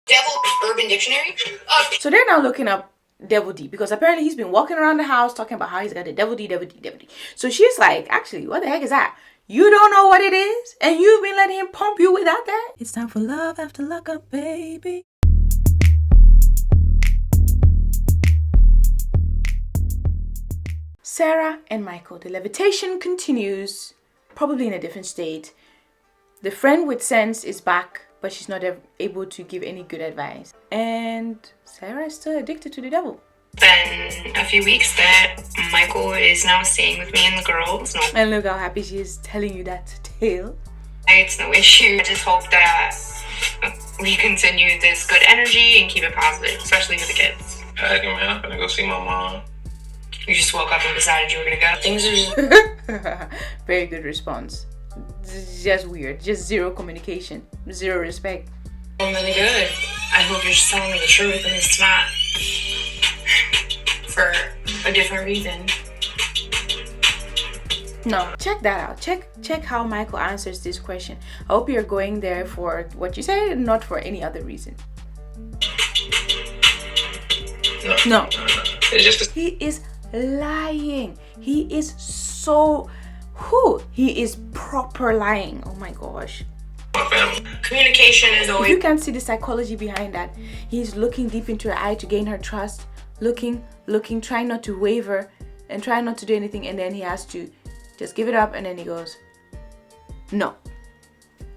Devil Urban Dictionary. So they're now looking up Devil D because apparently he's been walking around the house talking about how he's got the Devil D, Devil D, Devil D. So she's like, actually, what the heck is that? You don't know what it is, and you've been letting him pump you without that? It's time for love after lockup, baby. Sarah and Michael, the levitation continues, probably in a different state. The friend with sense is back, but she's not able to give any good advice. And Sarah is still addicted to the devil. Been a few weeks that Michael is now staying with me and the girls. No, And look how happy she is telling you that tale. it's no issue. I just hope that we continue this good energy and keep it positive, especially for the kids. Hey, man, I'm gonna go see my mom. You just woke up and decided you were gonna go. Things are just... Very good response. Just weird. Just zero communication. Zero respect. I'm really good. I hope you're just telling me the truth and it's not for a different reason. No, check that out. Check how Michael answers this question. I hope you're going there for what you said, not for any other reason. No. It's just He is lying. He is he is proper lying. Oh my gosh. my family. Communication is If always... you can see the psychology behind that, he's looking deep into her eye to gain her trust, looking, trying not to waver and trying not to do anything, and then he has to just give it up, and then he goes, no.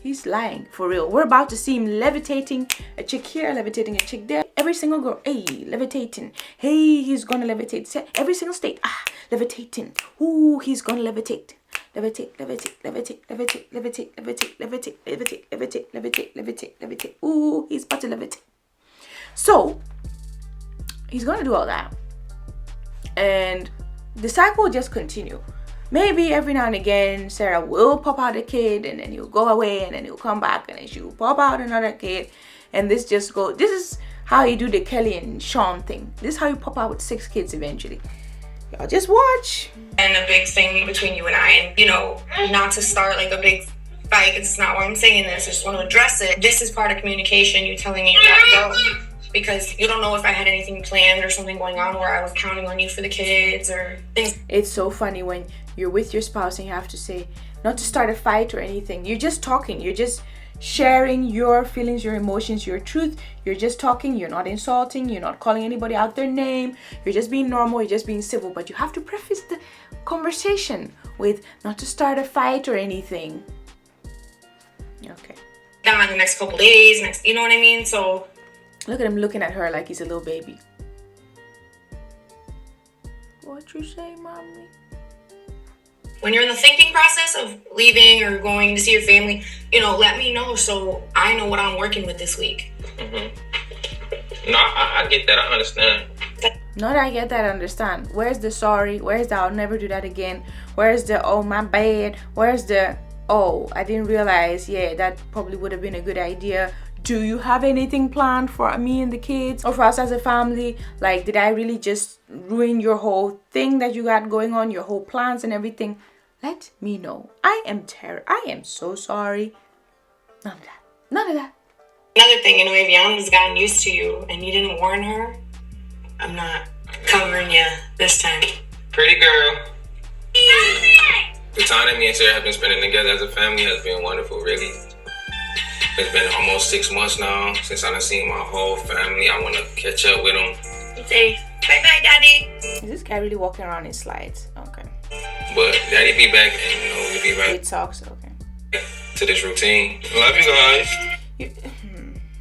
He's lying for real. We're about to see him levitating a chick here, levitating a chick there. Every single girl, hey, levitating. Hey, he's gonna levitate. Every single state, levitating. Ooh, he's gonna levitate. Levitate, levitate, levitate, levitate, levitate, levitate, levitate, levitate, levitate, levitate, levitate, levitate. Ooh, he's about to levitate. So, he's gonna do all that. And the cycle will just continue. Maybe every now and again, Sarah will pop out a kid, and then he'll go away, and then he'll come back, and then she'll pop out another kid. And this is how you do the Kelly and Sean thing. This is how you pop out with 6 kids eventually. Y'all just watch. And a big thing between you and I, and not to start like a big fight. It's not why I'm saying this. I just want to address it. This is part of communication. You telling me you gotta go because you don't know if I had anything planned or something going on where I was counting on you for the kids or things. It's so funny when you're with your spouse and you have to say, not to start a fight or anything. You're just talking. You're just sharing your feelings, your emotions, your truth. You're just talking. You're not insulting. You're not calling anybody out their name. You're just being normal. You're just being civil. But you have to preface the conversation with not to start a fight or anything. Okay. Down in the next couple days, you know what I mean? So look at him looking at her like he's a little baby. What you say, mommy? when you're in the thinking process of leaving or going to see your family, let me know so I know what I'm working with this week. Mm-hmm. No, I get that. I understand. Not I get that, I understand. Where's the sorry? Where's the I'll never do that again? Where's the oh my bad? Where's the oh I didn't realize? Yeah, that probably would have been a good idea. Do you have anything planned for me and the kids or for us as a family? Like, did I really just ruin your whole thing that you got going on, your whole plans and everything? Let me know. I am so sorry. None of that. None of that. Another thing, if Yana's gotten used to you and you didn't warn her, I'm not covering you this time. Pretty girl. The time that me and Sarah have been spending together as a family has been wonderful, really. It's been almost 6 months now since I done seen my whole family. I want to catch up with them. Say bye-bye, Daddy. Is this guy really walking around in slides? Okay. But Daddy be back and we'll be right It talks, okay. to this routine. Love you guys.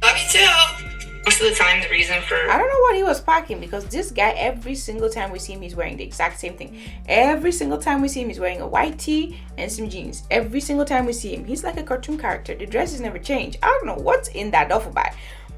Love you too. Most of the time, the reason for... I don't know what he was packing, because this guy, every single time we see him, he's wearing the exact same thing. Every single time we see him, he's wearing a white tee and some jeans. Every single time we see him, he's like a cartoon character. The dresses never change. I don't know what's in that duffel bag,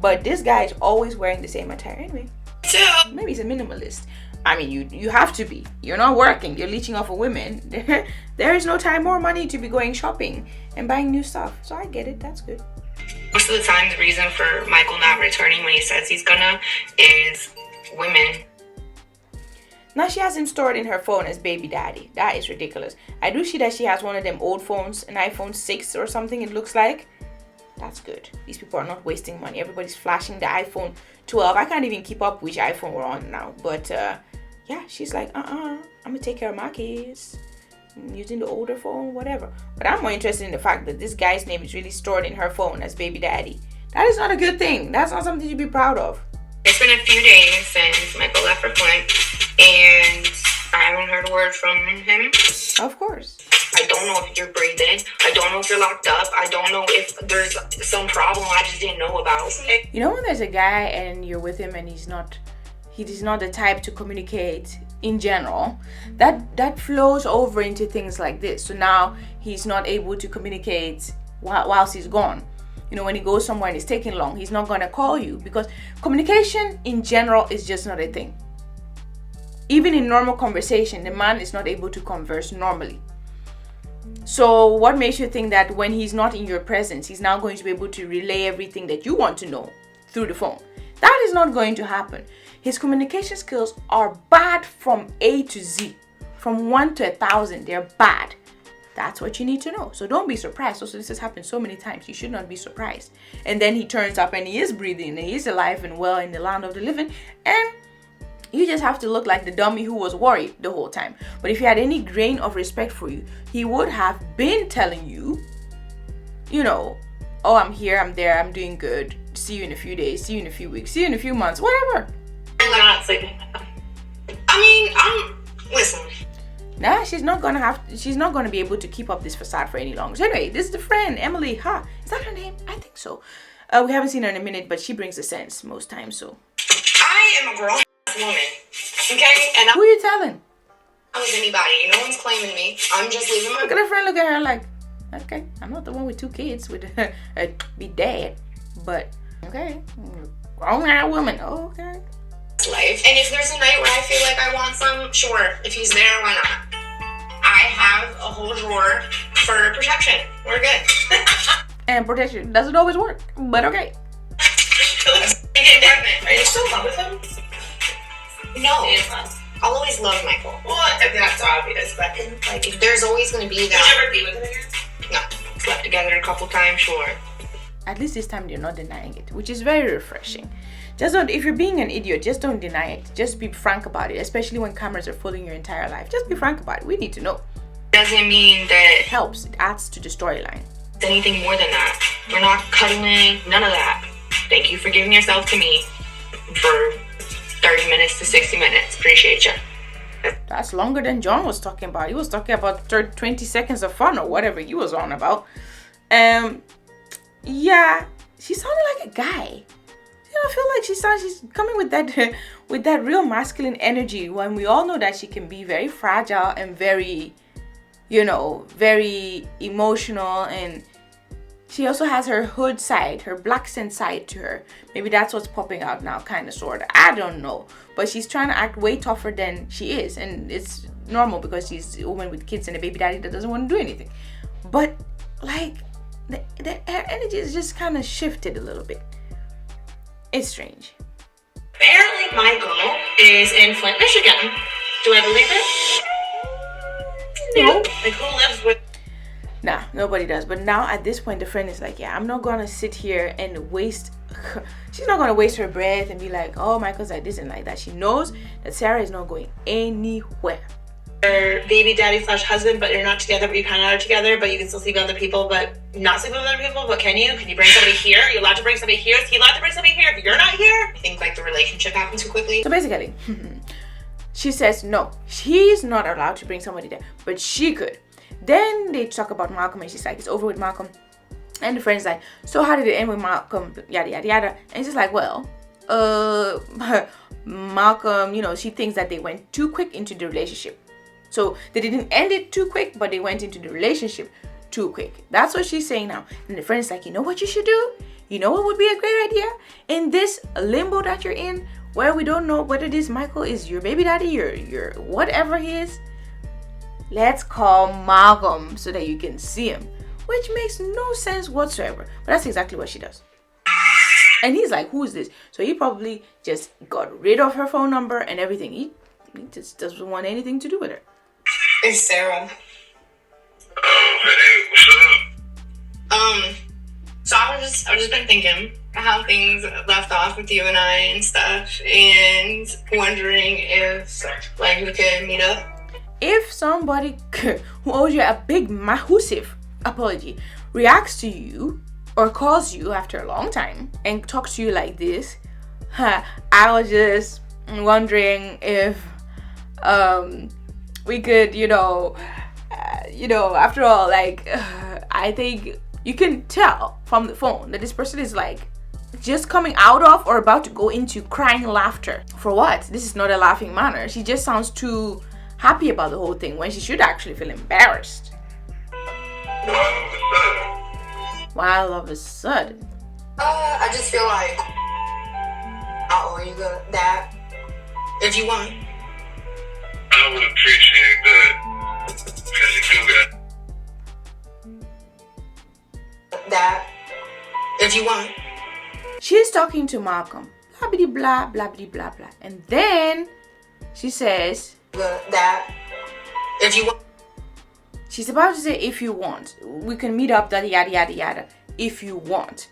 but this guy is always wearing the same attire. Anyway, maybe he's a minimalist. I mean, you have to be. You're not working. You're leeching off of women. There is no time or money to be going shopping and buying new stuff. So I get it. That's good. Most of the time, the reason for Michael not returning when he says he's gonna is women. Now she has him stored in her phone as baby daddy. That is ridiculous. I do see that she has one of them old phones, an iPhone 6 or something it looks like. That's good. These people are not wasting money. Everybody's flashing the iPhone 12. I can't even keep up which iPhone we're on now. But yeah, she's like, I'm gonna take care of my kids. I'm using the older phone, whatever. But I'm more interested in the fact that this guy's name is really stored in her phone as baby daddy. That is not a good thing. That's not something to be proud of. It's been a few days since Michael left for Flint, and I haven't heard a word from him. Of course. I don't know if you're breathing. I don't know if you're locked up. I don't know if there's some problem I just didn't know about. You know when there's a guy and you're with him and he is not the type to communicate in general, that flows over into things like this. So now he's not able to communicate whilst he's gone. You know, when he goes somewhere and it's taking long, he's not going to call you, because communication in general is just not a thing. Even in normal conversation, the man is not able to converse normally. So what makes you think that when he's not in your presence, he's now going to be able to relay everything that you want to know through the phone? That is not going to happen. His communication skills are bad from A to Z. From 1 to 1,000, they're bad. That's what you need to know. So don't be surprised. Also, this has happened so many times. You should not be surprised. And then he turns up and he is breathing and he is alive and well in the land of the living. And you just have to look like the dummy who was worried the whole time. But if he had any grain of respect for you, he would have been telling you, you know, oh, I'm here, I'm there, I'm doing good. See you in a few days, see you in a few weeks, see you in a few months, whatever. I'm not sleeping with them. Listen. Nah, she's not gonna be able to keep up this facade for any longer. So anyway, this is the friend, Emily. Is that her name? I think so. We haven't seen her in a minute, but she brings the sense most times, so. I am a grown woman, okay? And who are you telling? I was anybody. No one's claiming me. I'm just leaving my... Look at her friend, look at her like, okay, I'm not the one with 2 kids with a be dad, but okay, grown woman, okay. Life. And if there's a night where I feel like I want some, sure. If he's there, why not? I have a whole drawer for protection. We're good. And protection doesn't always work, but okay. Are you still in love with him? No. I'll always love Michael. Well, that's obvious, but like, there's always going to be that. Would you ever be with him again? No. Slept together a couple times, sure. At least this time they're not denying it, which is very refreshing. Just don't, if you're being an idiot, just don't deny it. Just be frank about it, especially when cameras are following your entire life. Just be frank about it. We need to know. Doesn't mean that it helps. It adds to the storyline. Anything more than that. We're not cuddling, none of that. Thank you for giving yourself to me for 30 minutes to 60 minutes. Appreciate you. That's longer than John was talking about. He was talking about 20 seconds of fun or whatever he was on about. Yeah, she sounded like a guy. I feel like she's coming with that real masculine energy, when we all know that she can be very fragile and very, very emotional, and she also has her hood side, her black scent side to her. Maybe that's what's popping out now, kind of, sort of. I don't know. But she's trying to act way tougher than she is, and it's normal because she's a woman with kids and a baby daddy that doesn't want to do anything. But like her energy is just kind of shifted a little bit. It's strange. Apparently Michael is in Flint, Michigan. Do I believe it? No. Like, who lives with... Nah, nobody does. But now at this point, the friend is like, yeah, I'm not gonna sit here and waste... She's not gonna waste her breath and be like, oh, Michael's like this and like that. She knows that Sarah is not going anywhere. Your baby daddy / husband, but you're not together, but you kind of are together, but you can still sleep with other people, but not sleep with other people. But can you bring somebody here? Are you allowed to bring somebody here? Is he allowed to bring somebody here if you're not here? I think like the relationship happened too quickly. So basically, she says no, he's not allowed to bring somebody there, but she could. Then they talk about Malcolm and she's like, it's over with Malcolm. And the friend's like, so how did it end with Malcolm? Yada yada yada. And she's like, well, Malcolm, she thinks that they went too quick into the relationship. So they didn't end it too quick, but they went into the relationship too quick. That's what she's saying now. And the friend's like, you know what you should do? You know what would be a great idea? In this limbo that you're in, where we don't know whether this Michael is your baby daddy, your whatever he is, let's call Malcolm so that you can see him. Which makes no sense whatsoever. But that's exactly what she does. And he's like, who is this? So he probably just got rid of her phone number and everything. He just doesn't want anything to do with her. It's Sarah. Hey, what's up? So I've just been thinking how things left off with you and I and stuff, and wondering if like we could meet up. If somebody who owes you a big massive apology reacts to you or calls you after a long time and talks to you like this, I was just wondering if we could, after all, like, I think you can tell from the phone that this person is like just coming out of or about to go into crying laughter. For what? This is not a laughing manner. She just sounds too happy about the whole thing when she should actually feel embarrassed. Why all of a sudden? I just feel like I'll owe you that if you want. I would appreciate that because you do that if you want. She's talking to Malcolm. Blah blah blah blah blah blah blah. And then she says that if you want. She's about to say if you want. We can meet up, that yada yada yada. If you want.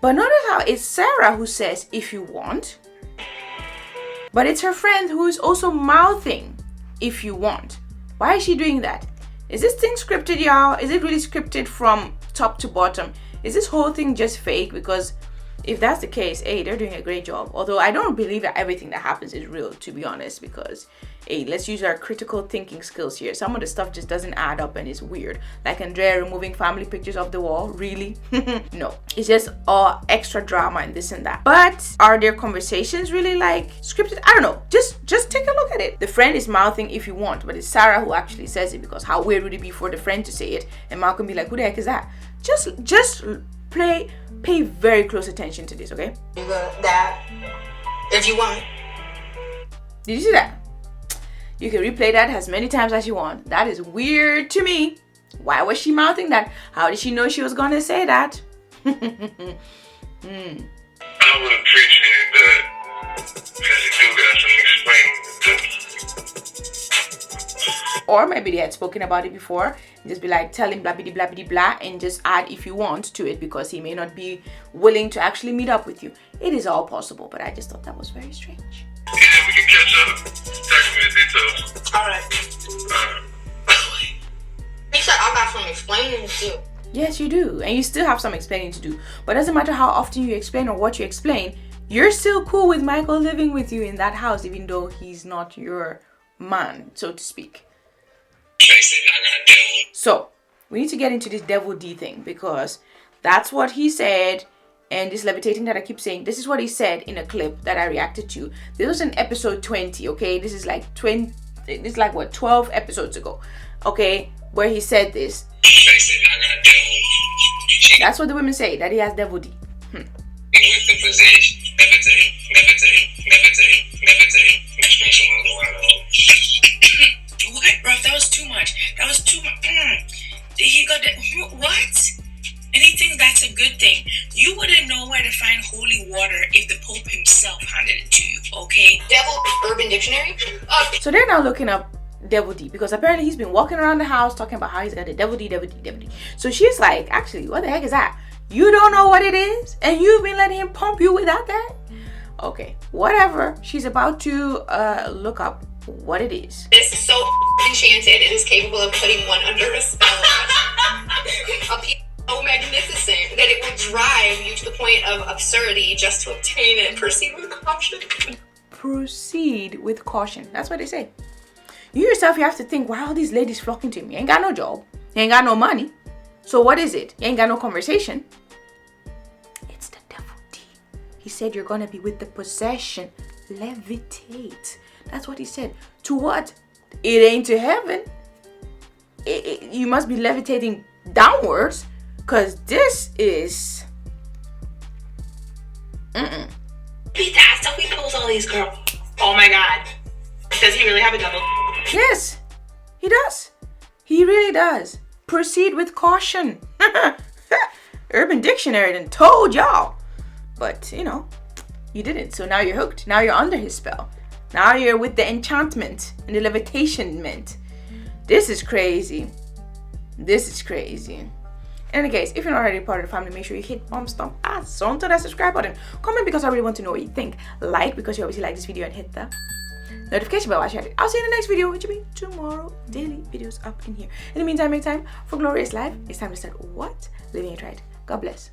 But notice how it's Sarah who says if you want. But it's her friend who is also mouthing if you want. Why is she doing that? Is this thing scripted, y'all? Is it really scripted from top to bottom? Is this whole thing just fake? Because if that's the case, hey, they're doing a great job. Although I don't believe that everything that happens is real, to be honest, because hey, let's use our critical thinking skills here. Some of the stuff just doesn't add up and is weird. Like Andrea removing family pictures off the wall. Really? No. It's just all extra drama and this and that. But are their conversations really like scripted? I don't know. Just take a look at it. The friend is mouthing if you want, but it's Sarah who actually says it, because how weird would it be for the friend to say it and Malcolm be like, who the heck is that? Just pay very close attention to this, okay? That if you want. Did you see that? You can replay that as many times as you want. That is weird to me. Why was she mouthing that? How did she know she was gonna say that? I would appreciate that because you do got some explaining. Or maybe they had spoken about it before. Just be like, tell him blah blah blah blah blah, and just add if you want to it, because he may not be willing to actually meet up with you. It is all possible, but I just thought that was very strange. Yeah, we can catch up. Text me the details. Alright. He said I got some explaining to do. Yes, you do. And you still have some explaining to do. But it doesn't matter how often you explain or what you explain, you're still cool with Michael living with you in that house, even though he's not your man, so to speak. So, we need to get into this devil D thing, because that's what he said. And this levitating that I keep saying, this is what he said in a clip that I reacted to. This was in episode 20, okay? This is like 12 episodes ago, okay? Where he said this. That's what the women say, that he has devil D. What, bro? That was too much. He got that. What? And he thinks that's a good thing. You wouldn't know where to find holy water if the Pope himself handed it to you, okay? Devil Urban Dictionary? So they're now looking up Devil D, because apparently he's been walking around the house talking about how he's got the Devil D. So she's like, actually, what the heck is that? You don't know what it is? And you've been letting him pump you without that? Okay, whatever. She's about to look up what it is. It's so enchanted. It is capable of putting one under a spell. A piece so magnificent that it will drive you to the point of absurdity just to obtain it. Proceed with caution. Proceed with caution. That's what they say. You yourself, you have to think, why are all these ladies flocking to him? You ain't got no job. You ain't got no money. So what is it? You ain't got no conversation. It's the devil D. He said you're going to be with the possession. Levitate. That's what he said. To what? It ain't to heaven. You must be levitating downwards, because this is... Maybe that's how he knows all these girls. Oh my god. Does he really have a double? Yes, he does. He really does. Proceed with caution. Urban Dictionary done told y'all. But, you didn't. So now you're hooked. Now you're under his spell. Now you're with the enchantment and the levitation-ment. This is crazy. This is crazy. In any case, if you're not already part of the family, make sure you hit stomp ass onto that subscribe button. Comment because I really want to know what you think. Like because you obviously like this video, and hit the notification bell. I'll see you in the next video, which will be tomorrow. Daily videos up in here. In the meantime, make time for glorious life. It's time to start what? Living it right. God bless.